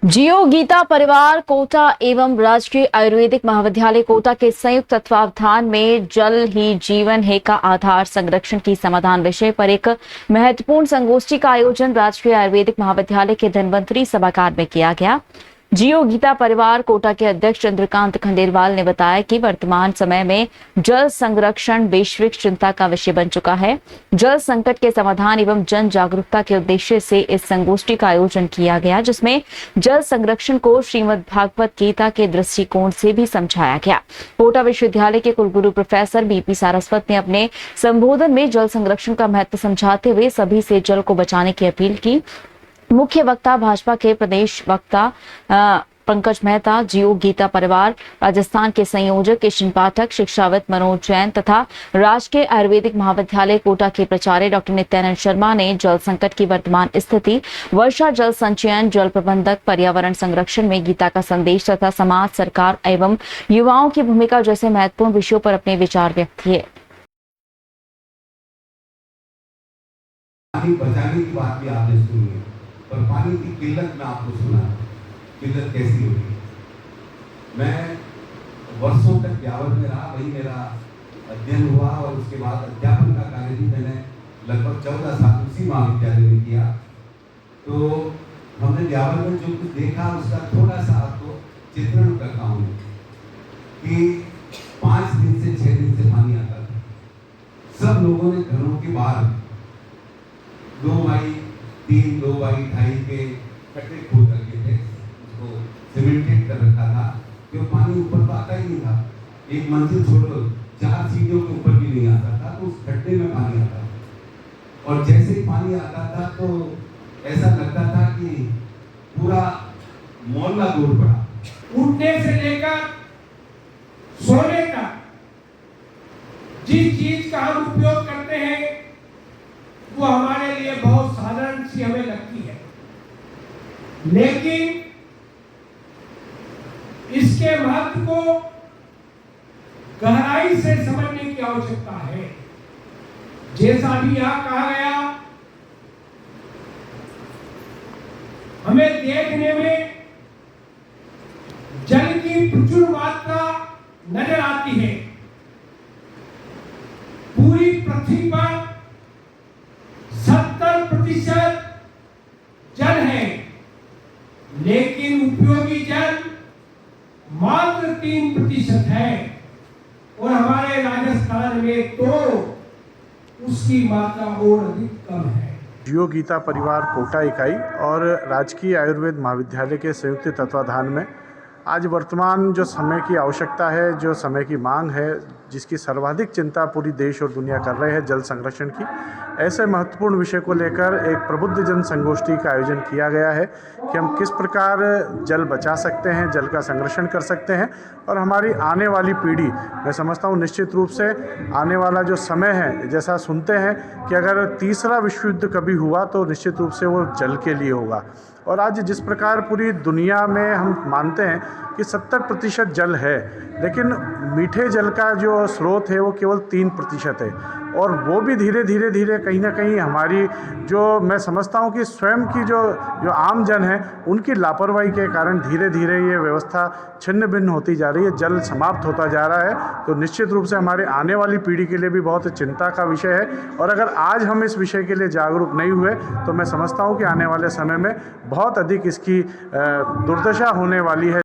जियो गीता परिवार कोटा एवं राजकीय आयुर्वेदिक महाविद्यालय कोटा के संयुक्त तत्वावधान में जल ही जीवन है का आधार संरक्षण की समाधान विषय पर एक महत्वपूर्ण संगोष्ठी का आयोजन राजकीय आयुर्वेदिक महाविद्यालय के धन्वंतरी सभागार में किया गया। जियो गीता परिवार कोटा के अध्यक्ष चंद्रकांत खंडेलवाल ने बताया कि वर्तमान समय में जल संरक्षण वैश्विक चिंता का विषय बन चुका है। जल संकट के समाधान एवं जन जागरूकता के उद्देश्य से इस संगोष्ठी का आयोजन किया गया, जिसमें जल संरक्षण को श्रीमद् भागवत गीता के दृष्टिकोण से भी समझाया गया। कोटा विश्वविद्यालय के कुलगुरु प्रोफेसर बीपी सारस्वत ने अपने संबोधन में जल संरक्षण का महत्व समझाते हुए सभी से जल को बचाने की अपील की। मुख्य वक्ता भाजपा के प्रदेश वक्ता पंकज मेहता, जियो गीता परिवार राजस्थान के संयोजक किशन पाठक, शिक्षाविद मनोज जैन तथा राजकीय आयुर्वेदिक महाविद्यालय कोटा के प्राचार्य डॉक्टर नित्यानंद शर्मा ने जल संकट की वर्तमान स्थिति, वर्षा जल संचयन, जल प्रबंधक, पर्यावरण संरक्षण में गीता का संदेश तथा समाज, सरकार एवं युवाओं की भूमिका जैसे महत्वपूर्ण विषयों पर अपने विचार व्यक्त किए। पानी बचाने की बात भी आपने सुनी है, पर पानी की किल्लत में आपको सुना, किल्लत कैसी होगी। मैं वर्षों तक ब्यावर में रहा, वही मेरा अध्ययन हुआ और उसके बाद अध्यापन का कार्य भी मैंने लगभग 14 साल उसी महाविद्यालय में किया। तो हमने ब्यावर में जो कुछ देखा उसका थोड़ा सा आपको चित्रण करता हूँ कि 5 दिन से 6 दिन से पानी आता था। सब लोगों ने घरों के बाहर 2 बाई 3, 2 बाई 2.5 के कट्टे खोद रखे थे, उसको सीमेंटेड कर रखा था, क्यों पानी ऊपर तो आता ही नहीं था। एक मंजिल छोड़ो 4 सीढ़ियों के ऊपर भी नहीं आता था, तो उस खड्डे में पानी आता था। और जैसे ही पानी आता था तो ऐसा लगता था कि पूरा मोहल्ला दूर पड़ा। उठने से लेकर सोने तक जिस चीज का हम उपयोग करते हैं वो हमारे लिए बहुत साधारण सी हमें लगती है, लेकिन इसके महत्व को गहराई से समझने की आवश्यकता है। जैसा भी यहां कहा गया, हमें देखने में जल की प्रचुर मात्रा नजर आती है। पूरी पृथ्वी पर 70% जल है, लेकिन उपयोगी जल मात्र 3% है और हमारे राजस्थान में तो उसकी मात्रा और अधिक कम है। जियो गीता परिवार कोटा इकाई और राजकीय आयुर्वेद महाविद्यालय के संयुक्त तत्वाधान में आज वर्तमान जो समय की आवश्यकता है, जो समय की मांग है, जिसकी सर्वाधिक चिंता पूरी देश और दुनिया कर रहे हैं, जल संरक्षण की, ऐसे महत्वपूर्ण विषय को लेकर एक प्रबुद्ध जन संगोष्ठी का आयोजन किया गया है कि हम किस प्रकार जल बचा सकते हैं, जल का संरक्षण कर सकते हैं और हमारी आने वाली पीढ़ी, मैं समझता हूँ निश्चित रूप से आने वाला जो समय है, जैसा सुनते हैं कि अगर तीसरा विश्व युद्ध कभी हुआ तो निश्चित रूप से वो जल के लिए होगा। और आज जिस प्रकार पूरी दुनिया में हम मानते हैं कि 70% जल है, लेकिन मीठे जल का जो स्रोत है वो केवल 3% है और वो भी धीरे धीरे कहीं ना कहीं हमारी जो मैं समझता हूँ कि स्वयं की जो आम जन है उनकी लापरवाही के कारण धीरे धीरे ये व्यवस्था छिन्न भिन्न होती जा रही है, जल समाप्त होता जा रहा है। तो निश्चित रूप से हमारे आने वाली पीढ़ी के लिए भी बहुत चिंता का विषय है और अगर आज हम इस विषय के लिए जागरूक नहीं हुए तो मैं समझता हूँ कि आने वाले समय में बहुत अधिक इसकी दुर्दशा होने वाली है।